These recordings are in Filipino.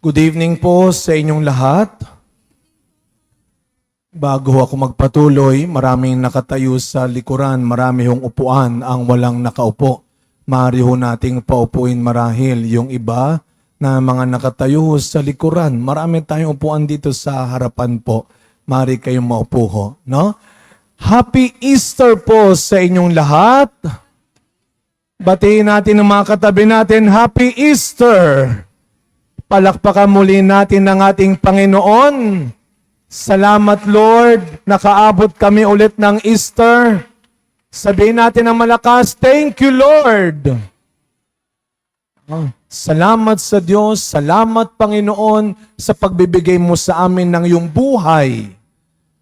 Good evening po sa inyong lahat. Bago ako magpatuloy, maraming nakatayo sa likuran, marami hong upuan ang walang nakaupo. Maaari ho nating paupuin marahil yung iba na mga nakatayo sa likuran. Marami tayong upuan dito sa harapan po. Maaari kayong maupo ho, no? Happy Easter po sa inyong lahat. Batiin natin ang mga katabi natin, Happy Easter! Palakpakan muli natin ang ating Panginoon. Salamat Lord, nakaabot kami ulit ng Easter. Sabihin natin ng malakas, thank you Lord. Salamat sa Diyos, salamat Panginoon sa pagbibigay mo sa amin ng iyong buhay.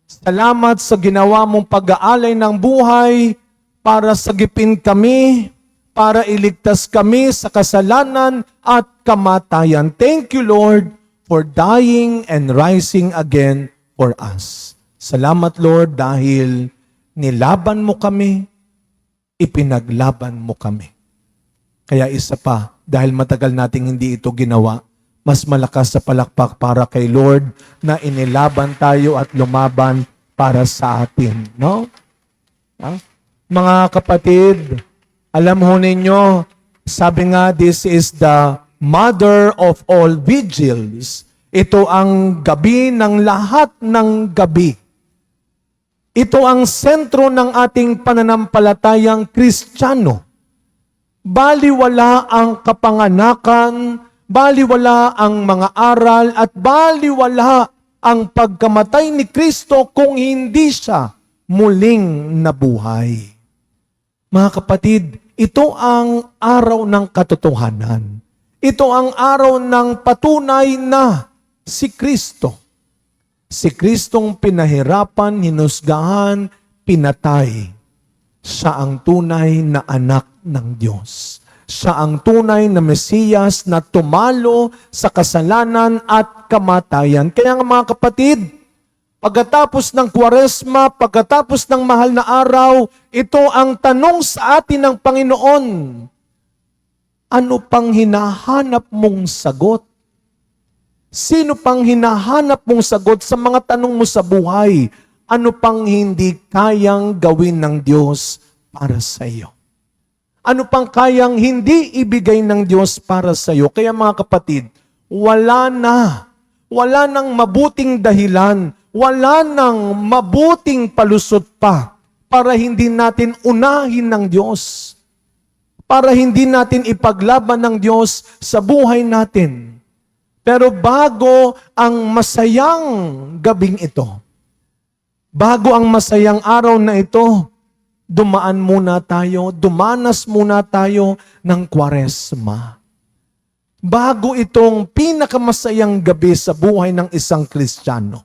Salamat sa ginawa mong pag-aalay ng buhay para sagipin kami, para iligtas kami sa kasalanan at kamatayan. Thank you, Lord, for dying and rising again for us. Salamat, Lord, dahil nilaban mo kami, ipinaglaban mo kami. Kaya isa pa, dahil matagal nating hindi ito ginawa, mas malakas sa palakpak para kay Lord na inilaban tayo at lumaban para sa atin. No? Mga kapatid, alam ho ninyo, sabi nga, this is the mother of all vigils. Ito ang gabi ng lahat ng gabi. Ito ang sentro ng ating pananampalatayang Kristiyano. Baliwala ang kapanganakan, baliwala ang mga aral, at baliwala ang pagkamatay ni Kristo kung hindi siya muling nabuhay. Mga kapatid, ito ang araw ng katotohanan. Ito ang araw ng patunay na si Kristo. Si Kristong pinahirapan, hinusgahan, pinatay. Siya ang tunay na anak ng Diyos. Siya ang tunay na Mesiyas na tumalo sa kasalanan at kamatayan. Kaya nga mga kapatid, pagkatapos ng Kwaresma, pagkatapos ng mahal na araw, ito ang tanong sa atin ng Panginoon. Ano pang hinahanap mong sagot? Sino pang hinahanap mong sagot sa mga tanong mo sa buhay? Ano pang hindi kayang gawin ng Diyos para sa iyo? Ano pang kayang hindi ibigay ng Diyos para sa iyo? Kaya mga kapatid, wala nang mabuting dahilan, wala nang mabuting palusot pa para hindi natin unahin ng Diyos, para hindi natin ipaglaban ng Diyos sa buhay natin. Pero bago ang masayang gabing ito, bago ang masayang araw na ito, dumanas muna tayo ng Kwaresma. Bago itong pinakamasayang gabi sa buhay ng isang Kristiyano,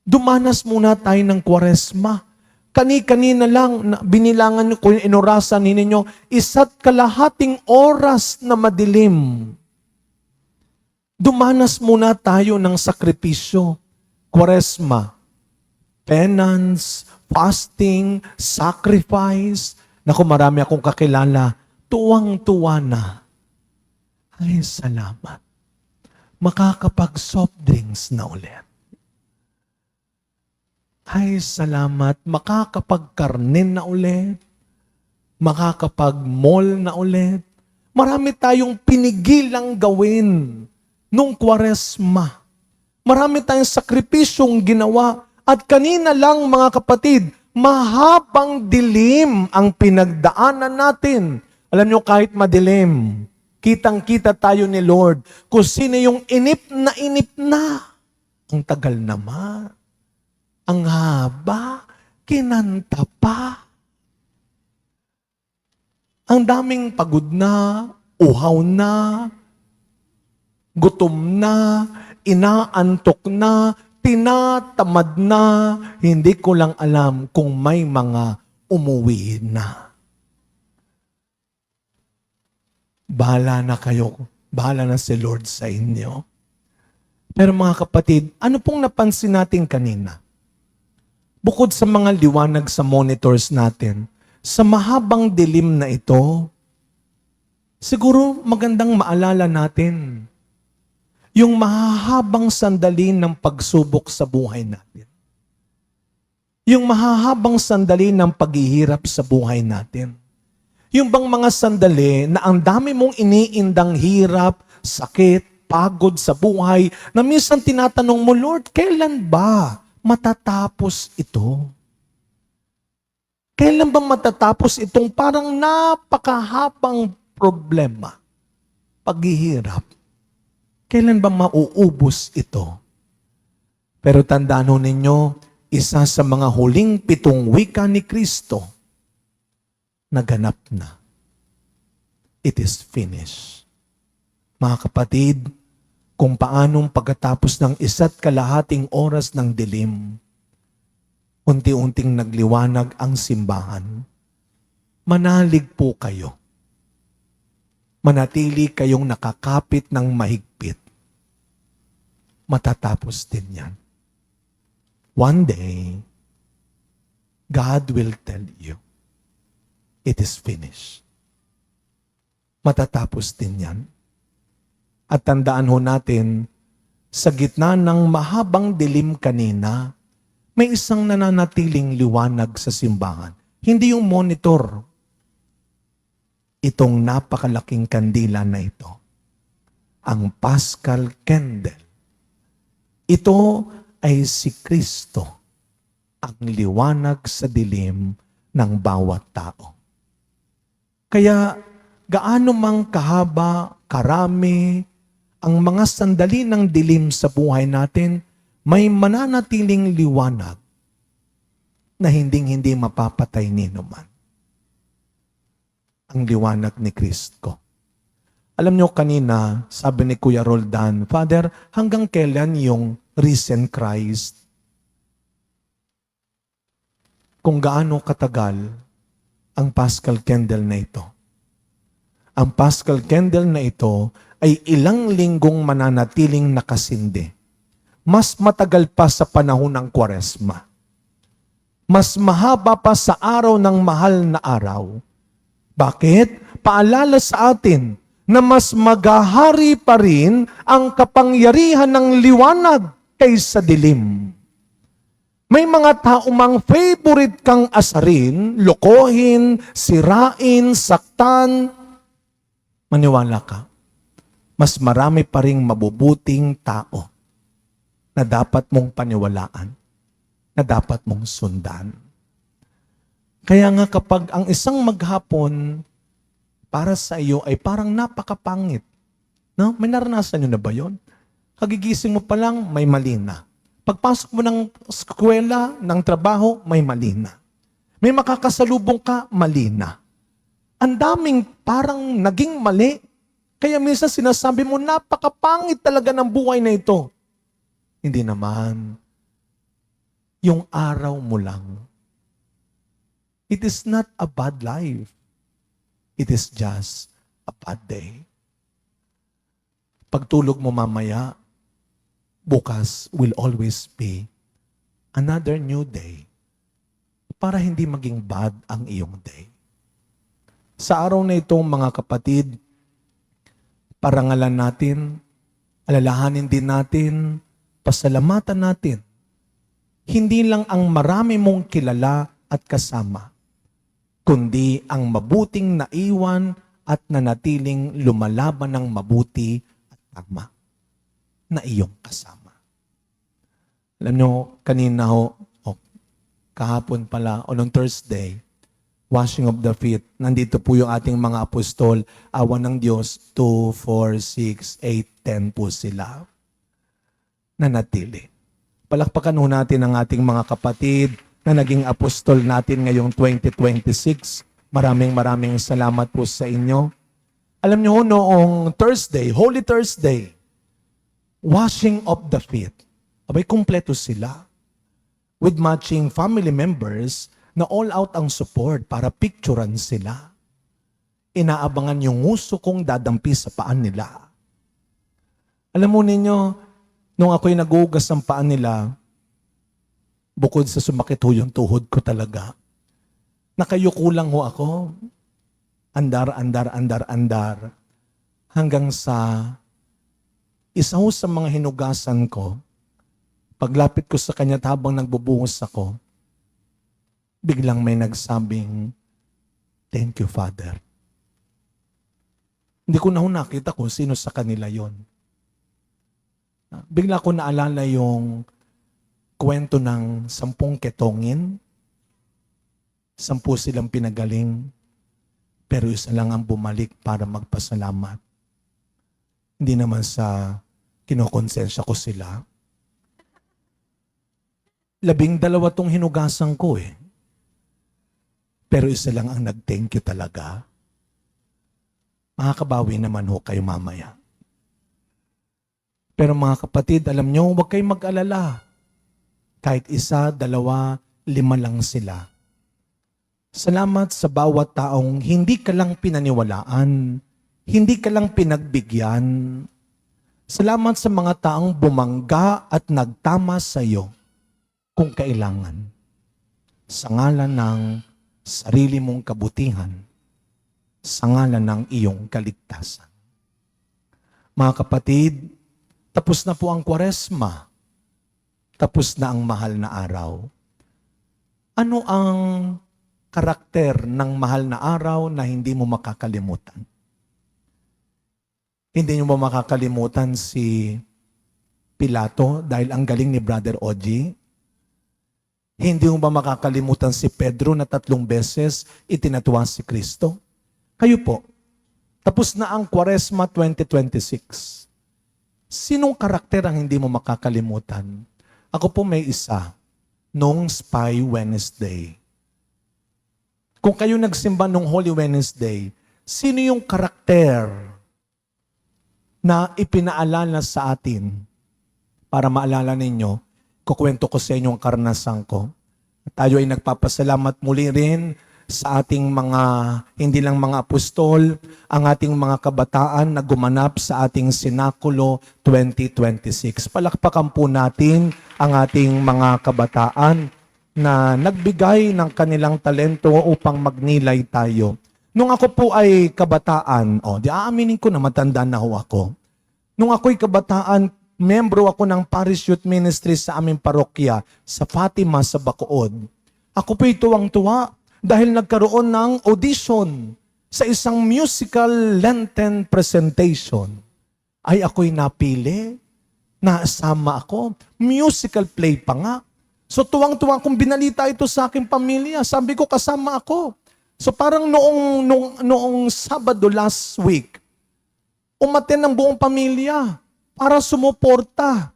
dumanas muna tayo ng Kwaresma. Kani-kanina lang, binilangan ko yung inorasan ninyo, 1.5 oras na madilim. Dumanas muna tayo ng sakripisyo, Kwaresma, penance, fasting, sacrifice. Naku, marami akong kakilala, tuwang-tuwa na. Ay, salamat. Makakapag-soft drinks na ulit. Ay, salamat. Makakapag-karne na ulit. Makakapag-mall na ulit. Marami tayong pinigilang gawin nung Kwaresma. Marami tayong sakripisyong ginawa. At kanina lang, mga kapatid, mahabang dilim ang pinagdaanan natin. Alam nyo, kahit madilim, kitang-kita tayo ni Lord kung sino yung inip na. Ang tagal naman. Ang haba. Kinanta pa. Ang daming pagod na, uhaw na, gutom na, inaantok na, tinatamad na, hindi ko lang alam kung may mga umuwi na. Bahala na kayo. Bahala na si Lord sa inyo. Pero mga kapatid, ano pong napansin natin kanina? Bukod sa mga liwanag sa monitors natin, sa mahabang dilim na ito, siguro magandang maalala natin Yung mahahabang sandali ng pagsubok sa buhay natin. Yung mahahabang sandali ng paghihirap sa buhay natin. Yung bang mga sandali na ang dami mong iniindang hirap, sakit, pagod sa buhay, na minsan tinatanong mo, Lord, kailan ba matatapos ito? Kailan ba matatapos itong parang napakahabang problema, paghihirap? Kailan ba mauubos ito? Pero tandaan ho ninyo, isa sa mga huling 7 wika ni Kristo, naganap na. It is finished. Mga kapatid, kung paanong pagkatapos ng 1.5 oras ng dilim, unti-unting nagliwanag ang simbahan, manalig po kayo. Manatili kayong nakakapit ng mahigpit. Matatapos din yan. One day, God will tell you, it is finished. Matatapos din yan. At tandaan ho natin, sa gitna ng mahabang dilim kanina, may isang nananatiling liwanag sa simbahan. Hindi yung monitor. Itong napakalaking kandila na ito. Ang Paschal Candle. Ito ay si Kristo, ang liwanag sa dilim ng bawat tao. Kaya gaano mang kahaba, karami, ang mga sandali ng dilim sa buhay natin, may mananatiling liwanag na hindi mapapatay ni naman. Ang liwanag ni Kristo. Alam nyo kanina, sabi ni Kuya Roldan, Father, hanggang kailan yung risen Christ? Kung gaano katagal ang Paschal Candle na ito. Ang Paschal Candle na ito ay ilang linggong mananatiling nakasindi. Mas matagal pa sa panahon ng Kwaresma. Mas mahaba pa sa araw ng mahal na araw. Bakit? Paalala sa atin na mas maghahari pa rin ang kapangyarihan ng liwanag kaysa dilim. May mga tao mang favorite kang asarin, lokohin, sirain, saktan. Maniwala ka, mas marami pa ring mabubuting tao na dapat mong paniwalaan, na dapat mong sundan. Kaya nga kapag ang isang maghapon para sa iyo ay parang napakapangit. No? May naranasan nyo na ba yun? Kagigising mo pa lang, may mali na. Pagpasok mo ng eskwela, ng trabaho, may mali na. May makakasalubong ka, mali na. Ang daming parang naging mali. Kaya minsan sinasabi mo, napakapangit talaga ng buhay na ito. Hindi naman. Yung araw mo lang. It is not a bad life. It is just a bad day. Pagtulog mo mamaya, bukas will always be another new day para hindi maging bad ang iyong day. Sa araw na ito, mga kapatid, parangalan natin, alalahanin din natin, pasalamatan natin. Hindi lang ang marami mong kilala at kasama, kundi ang mabuting naiwan at nanatiling lumalaban ng mabuti at tama na iyong kasama. Alam nyo, kanina kahapon pala, o noong Thursday, washing of the feet, nandito po yung ating mga apostol, awa ng Diyos, 2, 4, 6, 8, 10 po sila. Nanatili. Palakpakan ho natin ang ating mga kapatid na naging apostol natin ngayong 2026. Maraming salamat po sa inyo. Alam niyo noong Thursday, Holy Thursday, washing of the feet. Abay, kumpleto sila. With matching family members na all out ang support para picturean sila. Inaabangan yung nguso kong dadampi sa paan nila. Alam mo ninyo, nung ako'y nagugas ng paan nila, bukod sa sumakit ho yung tuhod ko talaga, nakayuko lang ho ako. Andar, hanggang sa Isa ho sa mga hinugasan ko, paglapit ko sa kanya at habang nagbubuhos ako, biglang may nagsabing, "Thank you, Father." Hindi ko na ho nakita kung sino sa kanila yon. Bigla ko naalala yung kwento ng 10 ketongin. 10 silang pinagaling, pero isa lang ang bumalik para magpasalamat. Hindi naman sa kinokonsensya ko sila. 12 tong hinugasan ko eh. Pero isa lang ang nag-thank you talaga. Makakabawi naman ho kayo mamaya. Pero mga kapatid, alam nyo, huwag kayong mag-alala. Kahit 1, 2, 5 lang sila. Salamat sa bawat taong hindi ka lang pinaniwalaan, hindi ka lang pinagbigyan. Salamat sa mga taong bumangga at nagtama sa iyo kung kailangan. Sa ngalan ng sarili mong kabutihan, sa ngalan ng iyong kaligtasan. Mga kapatid, tapos na po ang Kwaresma. Tapos na ang mahal na araw. Ano ang karakter ng mahal na araw na hindi mo makakalimutan? Hindi nyo ba makakalimutan si Pilato dahil ang galing ni Brother Oji? Hindi mo ba makakalimutan si Pedro na 3 beses itinatuwa si Kristo? Kayo po, tapos na ang Kwaresma 2026. Sinong karakter ang hindi mo makakalimutan? Ako po may isa, noong Spy Wednesday. Kung kayo nagsimba nung Holy Wednesday, sino yung karakter na ipinaalala sa atin? Para maalala ninyo, kukwento ko sa inyo ang karanasan ko. Tayo ay nagpapasalamat muli rin sa ating mga, hindi lang mga apostol, ang ating mga kabataan na gumanap sa ating Sinakulo 2026. Palakpakan po natin ang ating mga kabataan na nagbigay ng kanilang talento upang magnilay tayo. Nung ako po ay kabataan, di aaminin ko na matanda na ho ako. Nung ako'y kabataan, membro ako ng Parish Youth Ministry sa aming parokya sa Fatima sa Bacood. Ako po'y tuwang-tuwa dahil nagkaroon ng audition sa isang musical Lenten presentation. Ay ako'y napili, nasama ako, musical play pa nga. So tuwang-tuwa kung binalita ito sa aking pamilya, sabi ko kasama ako. So parang noong Sabado last week, umaten ng buong pamilya para sumuporta.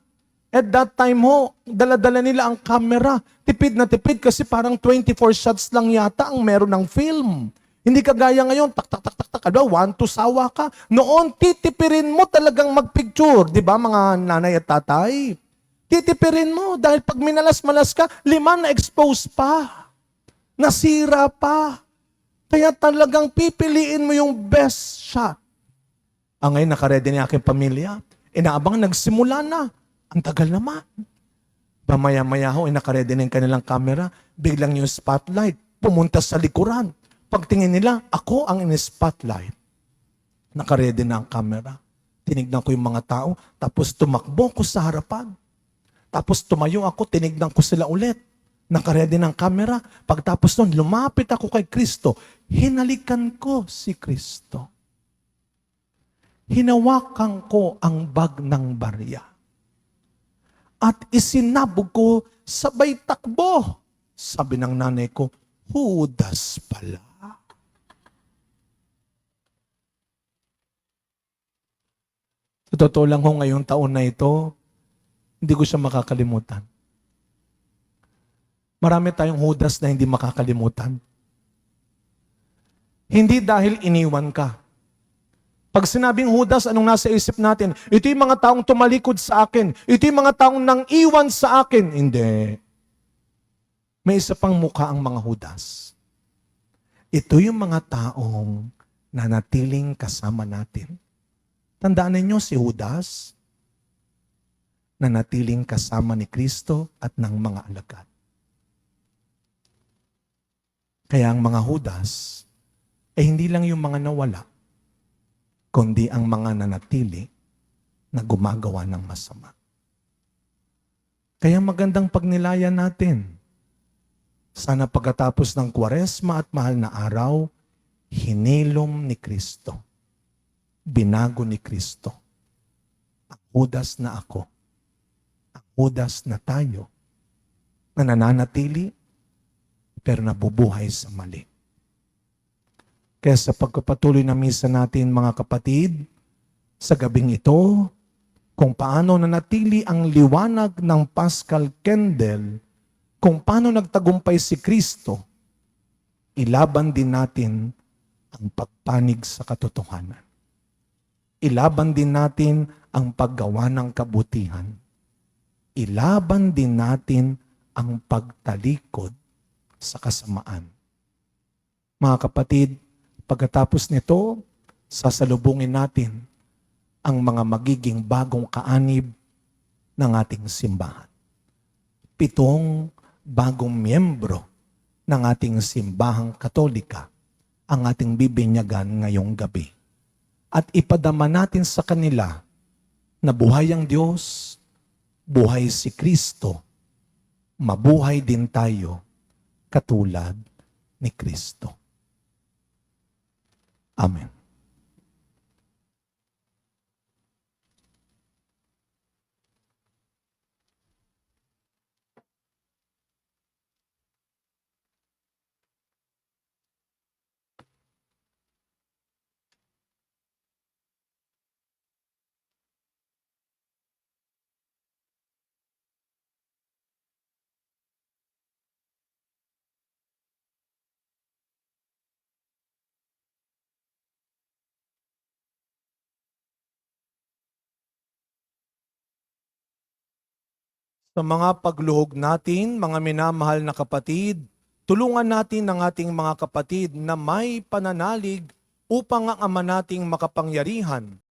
At that time ho, dala-dala nila ang camera. Tipid na tipid kasi parang 24 shots lang yata ang meron ng film. Hindi kagaya ngayon, tak, 1, 2, sawa ka. Noon, titipirin mo talagang magpicture. Di ba mga nanay at tatay? Titipirin mo dahil pag minalas-malas ka, 5 na expose pa. Nasira pa. Kaya talagang pipiliin mo yung best shot. Ang ngayon, nakaredy na aking pamilya. Inaabang nagsimula na. Ang tagal naman. Pamaya-maya ho, nakaredy na yung kanilang camera. Biglang yung spotlight, pumunta sa likuran. Pagtingin nila, ako ang in-spotlight. Nakaredy na ang camera. Tinignan ko yung mga tao, tapos tumakbo ko sa harapan. Tapos tumayo ako, tinignan ko sila ulit. Nakaredy ng camera. Pagtapos nun, lumapit ako kay Kristo. Hinalikan ko si Kristo. Hinawakan ko ang bag ng barya. At isinabog ko, sabay takbo. Sabi ng nanay ko, Judas pala. Sa totoo lang ho, ngayong taon na ito, hindi ko siya makakalimutan. Marami tayong Judas na hindi makakalimutan. Hindi dahil iniwan ka. Pag sinabing Judas, anong nasa isip natin? Ito yung mga taong tumalikod sa akin. Ito yung mga taong nang iwan sa akin. Hindi. May isa pang mukha ang mga Judas. Ito yung mga taong nanatiling kasama natin. Tandaan ninyo si Judas, nanatiling kasama ni Kristo at ng mga alagad. Kaya ang mga Judas, hindi lang yung mga nawala, kundi ang mga nanatili na gumagawa ng masama. Kaya magandang pagnilayan natin. Sana pagkatapos ng Kwaresma at mahal na araw, hinilom ni Kristo. Binago ni Kristo. Ang Judas na ako. Ang Judas na tayo. Na nananatili, pero nabubuhay sa mali. Kaya sa pagpapatuloy na misa natin mga kapatid, sa gabing ito, kung paano nanatili ang liwanag ng Paschal Candle, kung paano nagtagumpay si Kristo, ilaban din natin ang pagpanig sa katotohanan. Ilaban din natin ang paggawa ng kabutihan. Ilaban din natin ang pagtalikod sa kasamaan. Mga kapatid, pagkatapos nito, sasalubungin natin ang mga magiging bagong kaanib ng ating simbahan. 7 bagong miyembro ng ating simbahang Katolika ang ating bibinyagan ngayong gabi. At ipadama natin sa kanila na buhay ang Diyos, buhay si Kristo, mabuhay din tayo katulad ni Kristo. Amen. Sa mga pagluhog natin, mga minamahal na kapatid, tulungan natin ang ating mga kapatid na may pananalig upang ang Ama nating makapangyarihan